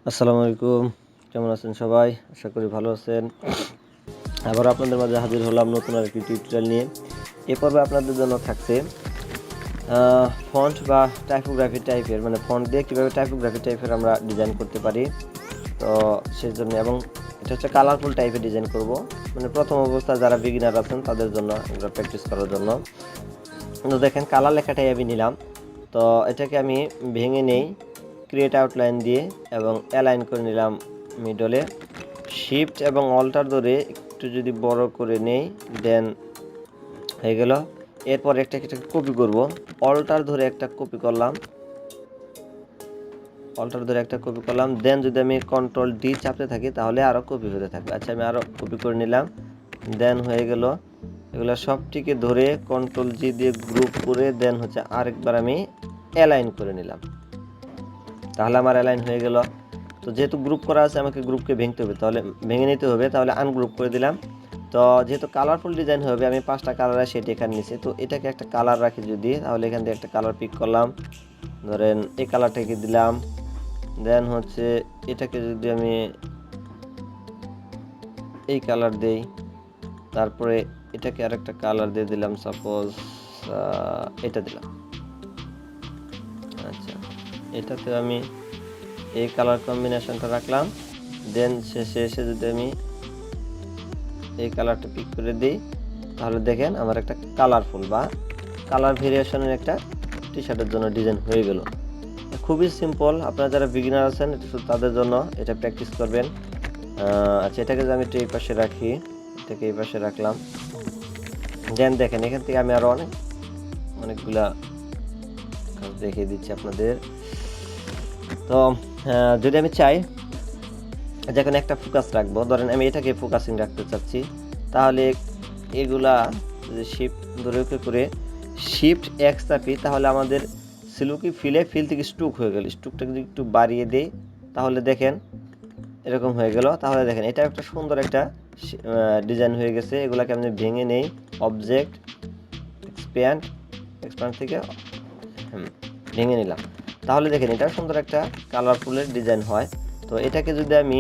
আসসালামু আলাইকুম, কেমন আছেন সবাই? আশা করি ভালো আছেন। আবার আপনাদের মাঝে হাজির হলাম নতুন আরেকটি টিউটোরিয়াল নিয়ে। এ পর্বে আপনাদের জন্য থাকছে ফন্ট বা টাইপোগ্রাফি টাইপের, মানে ফন্ট দিয়ে কীভাবে টাইপোগ্রাফি টাইপের আমরা ডিজাইন করতে পারি। তো সেজন্য, এবং এটা হচ্ছে কালারফুল টাইপের ডিজাইন করব, মানে প্রথম অবস্থায় যারা বিগিনার আছেন তাদের জন্য, এগুলো প্র্যাকটিস করার জন্য। তো দেখেন, কালার লেখাটাই আমি নিলাম। তো এটাকে আমি ভেঙে নেই ক্রিয়েট আউটলাইন দিয়ে, এবং অ্যালাইন করে নিলাম মিডলে। শিফট এবং অল্টার ধরে একটু যদি বড় করে নেই, দেন হয়ে গেল। এরপর একটা কপি করব, অল্টার ধরে একটা কপি করলাম, দেন যদি আমি কন্ট্রোল ডি চাপতে থাকি তাহলে আরও কপি হতে থাকবে। আচ্ছা, আমি আরও কপি করে নিলাম, দেন হয়ে গেল। এগুলো সবটিকে ধরে কন্ট্রোল জি দিয়ে গ্রুপ করে দেন হচ্ছে আরেকবার আমি অ্যালাইন করে নিলাম, তাহলে আমার অ্যালাইন হয়ে গেল। তো যেহেতু গ্রুপ করা আছে, আমাকে গ্রুপকে ভেঙে নিতে হবে, তাহলে আনগ্রুপ করে দিলাম। তো যেহেতু কালারফুল ডিজাইন হবে, আমি 5টা কালার সেটি এখানে নিচ্ছি। তো এটাকে একটা কালার রাখি যদি, তাহলে এখান থেকে একটা কালার পিক করলাম, ধরেন এই কালারটাকে দিলাম। দেন হচ্ছে এটাকে যদি আমি এই কালার দেই, তারপরে এটাকে আরেকটা কালার দিয়ে দিলাম, সাপোজ এটা দিলাম। আচ্ছা, এটাতে আমি এই কালার কম্বিনেশনটা রাখলাম। দেন শেষে এসে যদি আমি এই কালারটা পিক করে দিই, তাহলে দেখেন আমার একটা কালারফুল বা কালার ভেরিয়েশনের একটা টি শার্টের জন্য ডিজাইন হয়ে গেল। খুবই সিম্পল, আপনারা যারা বিগিনার আছেন এটা শুধু তাদের জন্য, এটা প্র্যাকটিস করবেন। আচ্ছা, এটাকে যদি আমি একটু এই পাশে রাখি, এটাকে এই পাশে রাখলাম। দেন দেখেন, এখান থেকে আমি আরও অনেকগুলা কাজ দেখিয়ে দিচ্ছি আপনাদের। তো যদি আমি চাই যখন একটা ফোকাস রাখবো, ধরেন আমি এটাকে ফোকাসিং রাখতে চাচ্ছি, তাহলে এগুলা শিফট ধরে করে শিফট এক্স চাপি, তাহলে আমাদের সিলুকি ফিল থেকে স্টুক হয়ে গেল। স্টুকটা যদি একটু বাড়িয়ে দেই, তাহলে দেখেন এরকম হয়ে গেল। তাহলে দেখেন এটা একটা সুন্দর একটা ডিজাইন হয়ে গেছে। এগুলাকে আমি ভেঙে নেই, অবজেক্ট এক্সপ্যান্ড থেকে ভেঙে নিলাম, তাহলে দেখেন এটা সুন্দর একটা কালারফুলের ডিজাইন হয়। তো এটাকে যদি আমি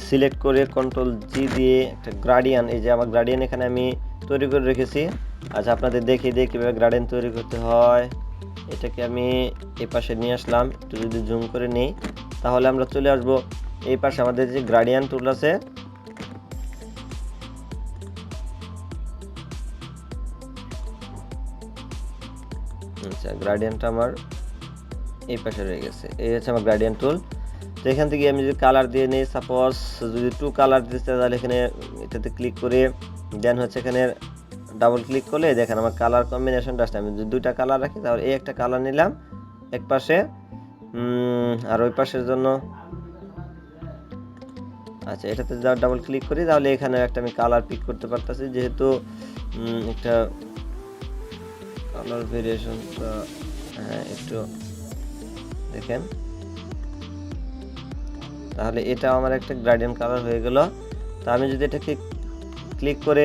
সিলেক্ট করে কন্ট্রোল জি দিয়ে একটা গ্রাডিয়ান, এই যে আমার গ্রাডিয়ান এখানে আমি তৈরি করে রেখেছি। আচ্ছা, আপনাদের দেখিয়ে দিই কীভাবে গ্রাডিয়ান তৈরি করতে হয়। এটাকে আমি এই পাশে নিয়ে আসলাম, একটু যদি জুম করে নিই, তাহলে আমরা চলে আসব এই পাশে আমাদের যে গ্রাডিয়ান টুল আছে। আচ্ছা, গ্রাডিয়ানটা আমার এই পাশে রয়ে গেছে, এই হচ্ছে আমার গ্রাডিয়ান টুল। তো এখান থেকে আমি যদি কালার দিয়ে নিই, সাপোজ যদি 2 কালার দিতে, তাহলে এখানে এটাতে ক্লিক করে দেন হচ্ছে এখানে ডাবল ক্লিক করলে দেখেন আমার কালার কম্বিনেশনটা আসছে। আমি যদি 2টা কালার রাখি, তাহলে এই একটা কালার নিলাম এক পাশে, আর ওই পাশের জন্য আচ্ছা এটাতে যা ডাবল ক্লিক করি, তাহলে এখানে একটা আমি কালার পিক করতে পারতেছি। যেহেতু একটা কালার ভেরিয়েশনটা একটু দেখেন, তাহলে এটা আমার একটা গ্রেডিয়েন্ট কালার হয়ে গেল। তো আমি যদি এটাকে ক্লিক করে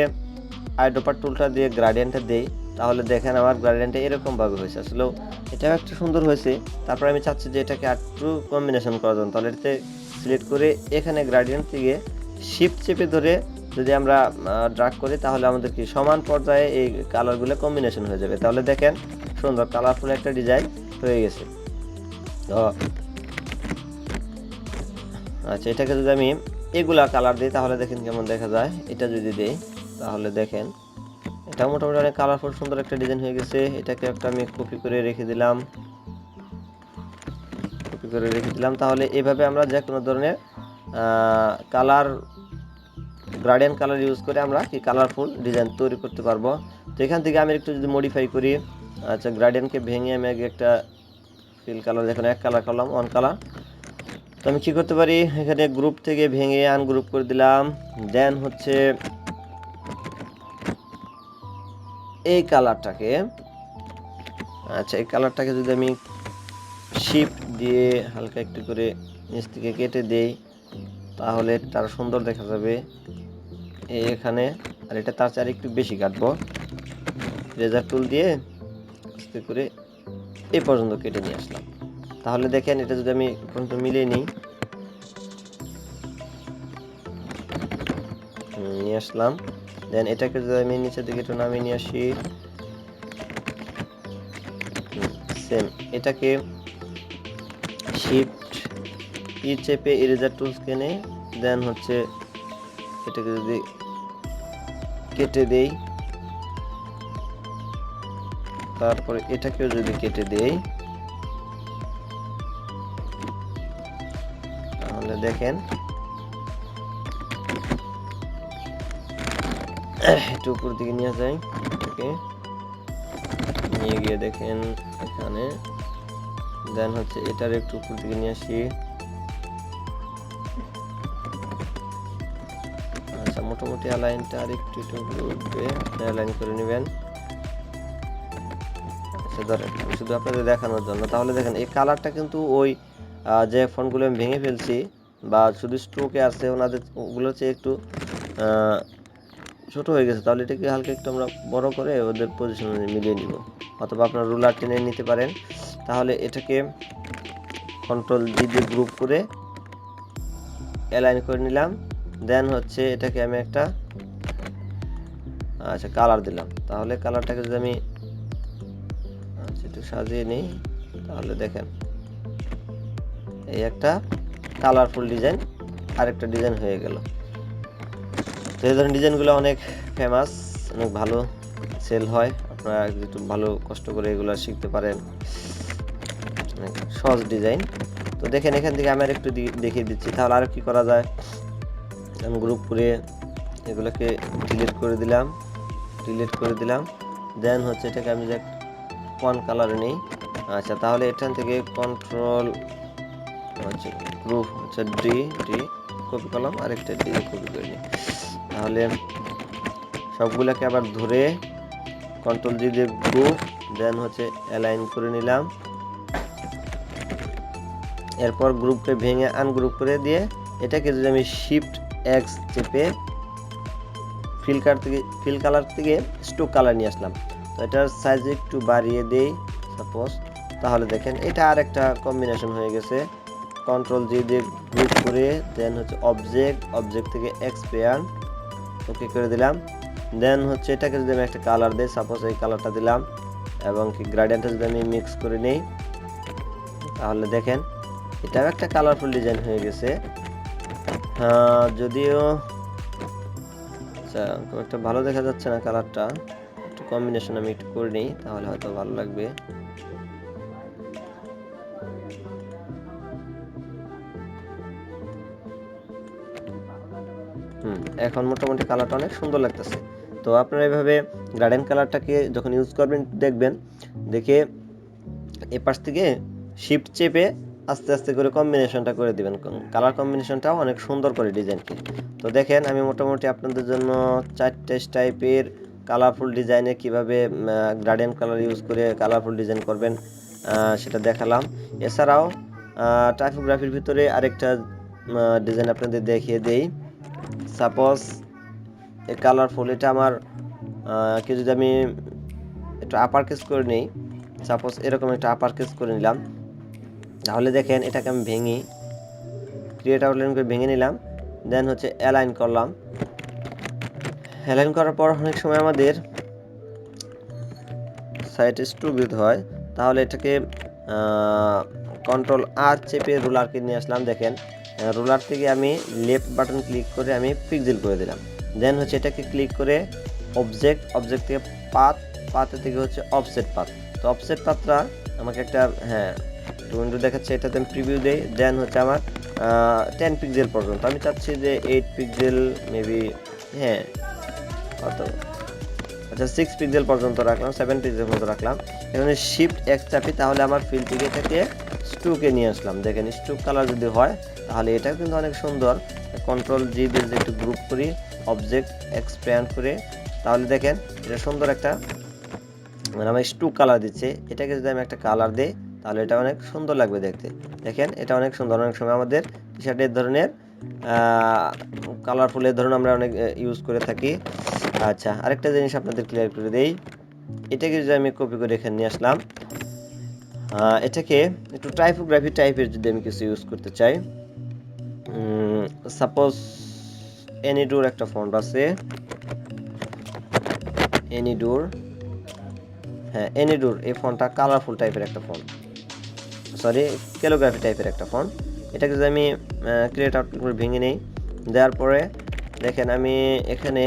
আইড্রপার টুলটা দিয়ে গ্রেডিয়েন্টটা দেই, তাহলে দেখেন আমার গ্রেডিয়েন্টটা এরকমভাবে হয়েছে। আসলেও এটাও একটা সুন্দর হয়েছে। তারপর আমি চাচ্ছি যে এটাকে আরেকটু কম্বিনেশন করার জন্য, তাহলে এটাতে সিলেক্ট করে এখানে গ্রেডিয়েন্ট থেকে শিফট চেপে ধরে যদি আমরা ড্র্যাগ করি, তাহলে আমাদের কি সমান পর্যায়ে এই কালারগুলো কম্বিনেশন হয়ে যাবে। তাহলে দেখেন সুন্দর কালারফুল একটা ডিজাইন হয়ে গেছে। তো আচ্ছা, এটাকে যদি আমি এগুলা কালার দিই, তাহলে দেখেন কেমন দেখা যায়। এটা যদি দিই, তাহলে দেখেন এটা মোটামুটি অনেক কালারফুল সুন্দর একটা ডিজাইন হয়ে গেছে। এটাকে একটা আমি কপি করে রেখে দিলাম, তাহলে এভাবে আমরা যে কোনো ধরনের কালার গ্রেডিয়েন্ট কালার ইউজ করে আমরা কি কালারফুল ডিজাইন তৈরি করতে পারবো। তো এখান থেকে আমি একটু যদি মডিফাই করি, আচ্ছা গ্রেডিয়েন্টকে ভেঙে আমি আগে একটা ফিল কালার, দেখুন এক কালার করলাম, ওয়ান কালার। তো আমি কি করতে পারি, এখানে গ্রুপ থেকে ভেঙে আনগ্রুপ করে দিলাম। দেন হচ্ছে এই কালারটাকে, আচ্ছা এই কালারটাকে যদি আমি শিফট দিয়ে হালকা একটু করে নিচ থেকে কেটে দেই, তাহলে তার সুন্দর দেখা যাবে এখানে। আর এটা তার চার একটু বেশি কাটবো, রেজার টুল দিয়ে আস্তে করে এই পর্যন্ত কেটে নিয়ে আসলাম। তাহলে দেখেন এটা যদি আমি পর্যন্ত মিলিয়ে নিই, নিয়ে আসলাম। দেন এটাকে যদি আমি নিচের দিকে একটু নামিয়ে নিয়ে আসি, সেম এটাকে শিফট ই চেপে ইরেজার টুলস কেনে দেন হচ্ছে এটাকে যদি কেটে দেই, তারপরে এটাকেও যদি কেটে দেই, তাহলে দেখেন একটু উপর দিকে নিয়ে যাই, ওকে নিয়ে গিয়ে দেখেন এখানে, দেন হচ্ছে এটার একটু উপর দিকে নিয়ে আসি। আচ্ছা, মোটামুটি অ্যালাইনটা আর একটু একটু উঠবে, অ্যালাইন করে নেবেন। আচ্ছা ধরেন শুধু আপনাদের দেখানোর জন্য, তাহলে দেখেন এই কালারটা কিন্তু ওই যে ফন্টগুলো আমি ভেঙে ফেলছি বা শুধু স্ট্রোকে আছে ওনাদের ওগুলোর চেয়ে একটু ছোট হয়ে গেছে, তাহলে এটাকে হালকা একটু আমরা বড় করে ওদের পজিশন মিলিয়ে নিব, অথবা আপনার রুলার টেনে নিতে পারেন। তাহলে এটাকে কন্ট্রোল জি দিয়ে গ্রুপ করে অ্যালাইন করে নিলাম। দেন হচ্ছে এটাকে আমি একটা আচ্ছা কালার দিলাম। তাহলে কালারটাকে যদি আমি আচ্ছা একটু সাজিয়ে নিই, তাহলে দেখেন এই একটা কালারফুল ডিজাইন, আরেকটা ডিজাইন হয়ে গেল। তো এই ধরনের ডিজাইনগুলো অনেক ফেমাস, অনেক ভালো সেল হয়, আপনারা একটু ভালো কষ্ট করে এগুলো শিখতে পারেন, সহজ ডিজাইন। তো দেখেন এখান থেকে আমি আর একটু দেখিয়ে দিচ্ছি, তাহলে আর কি করা যায়। আমি গ্রুপ করে এগুলোকে ডিলিট করে দিলাম, দেন হচ্ছে এটাকে আমি যে কোন কালারে নেই। আচ্ছা, তাহলে এখান থেকে কন্ট্রোল আচ্ছা গ্রুপ আচ্ছা ডি কপি করলাম, আরেকটা ডি কপি করে নিই। তাহলে সবগুলোকে আবার ধরে কন্ট্রোল জি দিয়ে গ্রুপ, দেন হচ্ছে অ্যালাইন করে নিলাম। এরপর গ্রুপকে ভেঙে আনগ্রুপ করে দিয়ে এটাকে যদি আমি শিফট এক্স চেপে ফিল কালার থেকে স্টোক কালার নিয়ে আসলাম, তো এটার সাইজ একটু বাড়িয়ে দেই সাপোজ, তাহলে দেখেন এটা আর একটা কম্বিনেশন হয়ে গেছে। কন্ট্রোল জি দিয়ে গ্রুপ করে দেন হচ্ছে অবজেক্ট থেকে এক্সপ্যান্ড ওকে করে দিলাম। দেন হচ্ছে এটাকে যদি আমি একটা কালার দিই, সাপোজ এই কালারটা দিলাম, এবং কি গ্রেডিয়েন্টটা যদি আমি মিক্স করে নিই, তাহলে দেখেন এটাও একটা কালারফুল ডিজাইন হয়ে গেছে। যদিও আচ্ছা খুব একটা ভালো দেখা যাচ্ছে না কালারটা, একটু কম্বিনেশন আমি একটু করে নিই, তাহলে হয়তো ভালো লাগবে। এখন মোটামুটি কালারটা অনেক সুন্দর লাগতেছে। তো আপনারা এইভাবে গার্ডেন কালারটাকে যখন ইউজ করবেন দেখবেন, দেখে এপাশ থেকে শিফট চেপে আস্তে আস্তে করে কম্বিনেশনটা করে দিবেন, কালার কম্বিনেশনটাও অনেক সুন্দর করে ডিজাইনকে। তো দেখেন আমি মোটামুটি আপনাদের জন্য 4টে টাইপের কালারফুল ডিজাইনে কিভাবে গার্ডেন কালার ইউজ করে কালারফুল ডিজাইন করবেন সেটা দেখালাম। এছাড়াও টাইপোগ্রাফির ভিতরে আরেকটা ডিজাইন আপনাদের দেখিয়ে দেই। সাপোজ এই কালারফুল এটা আমার কি যদি আমি একটু আপার কেস করে নিই, সাপোজ এরকম একটা আপার কেস করে নিলাম, তাহলে দেখেন এটাকে আমি ভেঙে ক্রিয়েট আউটলাইন করে ভেঙে নিলাম। দেন হচ্ছে অ্যালাইন করলাম, অ্যালাইন করার পর অনেক সময় আমাদের সাইটে স্টুবিদ হয়, তাহলে এটাকে কন্ট্রোল আর চেপে রুলারকে নিয়ে আসলাম। দেখেন রুলার থেকে আমি লেফট বাটন ক্লিক করে আমি পিক্সেল করে দিলাম। দেন হচ্ছে এটাকে ক্লিক করে অবজেক্ট থেকে পাথ থেকে হচ্ছে অফসেট পাথ। তো অফসেট পাথটা আমাকে একটা উইন্ডো দেখাচ্ছে, এটাতে আমি প্রিভিউ দেই। দেন হচ্ছে আমার 10 পিক্সেল পর্যন্ত, আমি চাচ্ছি যে 8 পিক্সেল মেবি আচ্ছা 6 পিক্সেল পর্যন্ত রাখলাম, 7 পিক্সেল পর্যন্ত রাখলাম। এখানে শিফট এক্স চাপি, তাহলে আমার ফিল থেকে এটাকে স্ট্রোকে নিয়ে আসলাম। দেখেন স্ট্রোক কালার যদি হয় তাহলে এটা কিন্তু অনেক সুন্দর। কন্ট্রোল জি দিয়ে যদি একটু গ্রুপ করি, অবজেক্ট এক্সপ্যান্ড করে, তাহলে দেখেন এটা সুন্দর একটা আমার স্ট্রোক কালার দিচ্ছে। এটাকে যদি আমি একটা কালার দিই তাহলে এটা অনেক সুন্দর লাগবে দেখতে। দেখেন এটা অনেক সুন্দর, অনেক সময় আমাদের টি শার্টের ধরনের কালারফুল এর ধরনের আমরা অনেক ইউজ করে থাকি। আচ্ছা আরেকটা জিনিস আপনাদের ক্লিয়ার করে দেই, এটাকে যদি আমি কপি করে এখানে নিয়ে আসলাম, এটাকে একটু টাইপোগ্রাফি টাইপের যদি আমি কিছু ইউজ করতে চাই, সাপোজ এনিডোর একটা ফন্ট আছে, এনিডোর, হ্যাঁ এনিডোর, এই ফন্টটা কালারফুল টাইপের একটা ফন্ট, সরি ক্যালিগ্রাফি টাইপের একটা ফন্ট। এটাকে যদি আমি ক্রিয়েট আউটপুট করে ভেঙে নেই, দেওয়ার পরে দেখেন আমি এখানে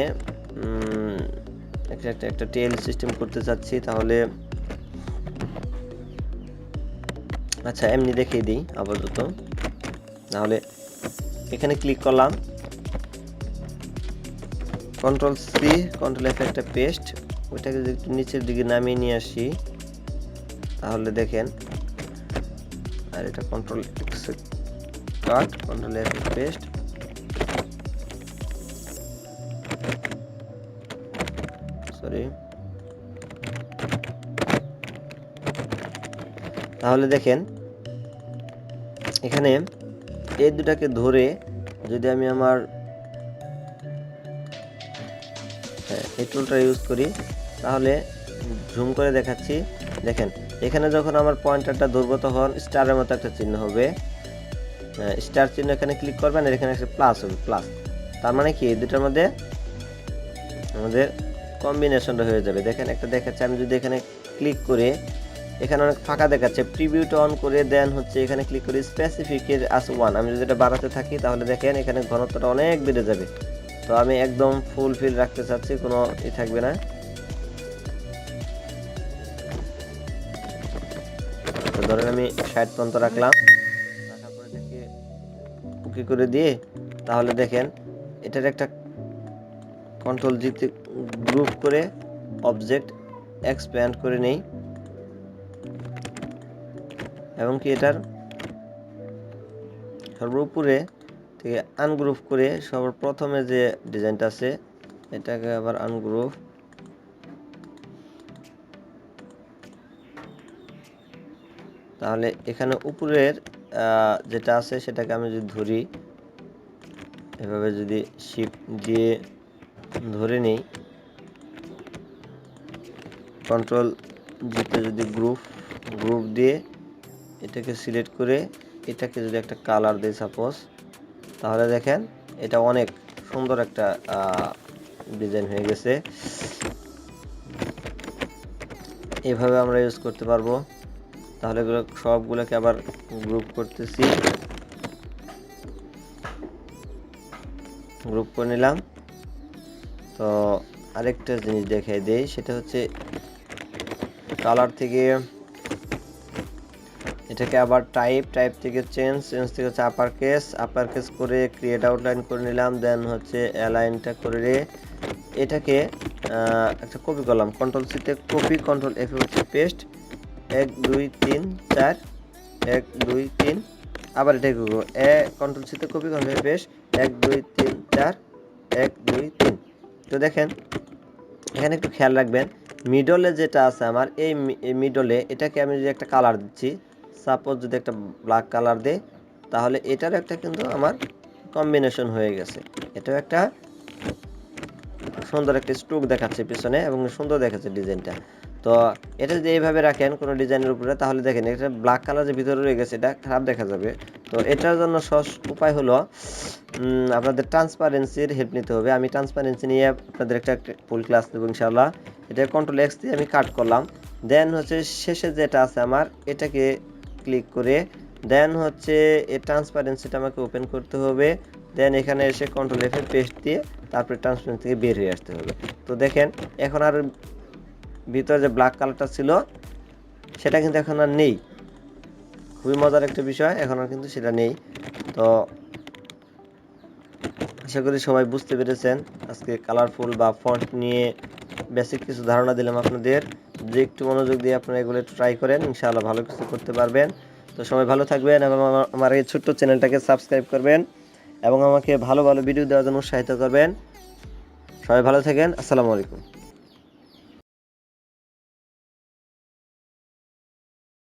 একটা টেল সিস্টেম করতে চাচ্ছি, তাহলে আচ্ছা এমনি দেখিয়ে দিই আপাতত। তাহলে এখানে ক্লিক করলাম, কন্ট্রোল সি কন্ট্রোল এফ একটা পেস্ট, ওইটাকে যদি একটু নিচের দিকে নামিয়ে নিয়ে আসি তাহলে দেখেন, আর এটা control X cut, control F paste, sorry, তাহলে দেখেন এখানে এই দুটাকে ধরে যদি আমি আমার এই টুলটা ইউজ করি তাহলে জুম করে দেখাচ্ছি, দেখেন এখানে যখন আমার পয়েন্টারটা ধরবো তখন স্টারের মতো একটা চিহ্ন হবে, স্টার চিহ্ন এখানে ক্লিক করবেন আর এখানে একটা প্লাস হবে, প্লাস, তার মানে কি এই দুটার মধ্যে আমাদের কম্বিনেশনটা হয়ে যাবে। দেখেন একটা দেখাচ্ছে, আমি যদি এখানে ক্লিক করে, এখানে অনেক ফাঁকা দেখাচ্ছে, প্রিভিউটা অন করে দেন হচ্ছে এখানে ক্লিক করে স্পেসিফিকের আস 1, আমি যদি এটা বাড়াতে থাকি তাহলে দেখেন এখানে ঘনত্বটা অনেক বেড়ে যাবে। তো আমি একদম ফুলফিল রাখতে চাচ্ছি, কোনো থাকবে না। তো ধরেন আমি 60 পর্যন্ত রাখলাম, রাখার পরে এটাকে ওকে করে দিয়ে, তাহলে দেখেন এটার একটা কন্ট্রোল জিতে গ্রুপ করে অবজেক্ট এক্সপ্যান্ড করে নেই, এবং কি এটার সর্বোপরে থেকে আনগ্রুপ করে সর্বপ্রথমে যে ডিজাইনটা আছে এটাকে আবার আনগ্রুপ, তাহলে এখানে উপরের যেটা আছে সেটাকে আমি যদি ধরি, এভাবে যদি শিফট দিয়ে ধরে নেই, কন্ট্রোল জিতে যদি গ্রুপ দিয়ে এটাকে সিলেক্ট করে এটাকে যদি একটা কালার দেই সাপোজ, তাহলে দেখেন এটা অনেক সুন্দর একটা ডিজাইন হয়ে গেছে। এভাবে আমরা ইউজ করতে পারবো। তাহলে সবগুলোকে আবার গ্রুপ করতেছি, গ্রুপ করে নিলাম। তো আরেকটা জিনিস দেখাই দেই, সেটা হচ্ছে কালার থেকে এটাকে আবার টাইপ থেকে চেঞ্জ থেকে হচ্ছে আপার কেস করে ক্রিয়েট আউটলাইন করে নিলাম, দেন হচ্ছে অ্যালাইনটা করে এটাকে একটা কপি করলাম, কন্ট্রোল সিতে কপি, কন্ট্রোল এফ হচ্ছে পেস্ট, 1 2 3 4, 1 2 3, আবার এটাকে কন্ট্রোল সিতে কপি, কন্ট্রোল পেস্ট, 1 2 3 4, 1 2 3। তো দেখেন এখানে একটু খেয়াল রাখবেন, মিডলে যেটা আছে আমার এই মিডলে এটাকে আমি যদি একটা কালার দিচ্ছি, সাপোজ যদি একটা ব্ল্যাক কালার দেই, তাহলে এটার একটা কিন্তু আমার কম্বিনেশন হয়ে গেছে, এটাও একটা সুন্দর একটা স্ট্রোক দেখাচ্ছে পিছনে এবং সুন্দর দেখাচ্ছে ডিজাইনটা। তো এটা যদি এইভাবে রাখেন কোনো ডিজাইনের উপরে, তাহলে দেখেন এটা ব্ল্যাক কালার যে ভিতরে রয়ে গেছে এটা খারাপ দেখা যাবে। তো এটার জন্য সহজ উপায় হলো আপনাদের ট্রান্সপারেন্সির হেল্প নিতে হবে। আমি ট্রান্সপারেন্সি নিয়ে আপনাদের একটা ফুল ক্লাস দেবো ইনশাআল্লাহ। এটা কন্ট্রোল এক্স দিয়ে আমি কাট করলাম, দেন হচ্ছে শেষে যেটা আছে আমার এটাকে ক্লিক করে দেন হচ্ছে এই ট্রান্সপারেন্সিটা আমাকে ওপেন করতে হবে, দেন এখানে এসে কন্ট্রোল এফ এ পেস্ট দিয়ে তারপরে ট্রান্সপারেন্সি থেকে বের হয়ে আসতে হবে। তো দেখেন এখন আর ভিতরে যে ব্ল্যাক কালারটা ছিল সেটা কিন্তু এখন আর নেই, খুবই মজার একটা বিষয়, এখন আর কিন্তু সেটা নেই। তো আশা করি সবাই বুঝতে পেরেছেন, আজকে কালারফুল বা ফন্ট নিয়ে বেসিক কিছু ধারণা দিলাম আপনাদের, যে একটু মনোযোগ দিয়ে আপনারা এগুলো একটু ট্রাই করেন, ইনশাআল্লাহ ভালো কিছু করতে পারবেন। তো সবাই ভালো থাকবেন এবং আমার এই ছোট্ট চ্যানেলটাকে সাবস্ক্রাইব করবেন এবং আমাকে ভালো ভালো ভিডিও দেওয়ার জন্য উৎসাহিত করবেন। সবাই ভালো থাকেন, আসসালামু আলাইকুম।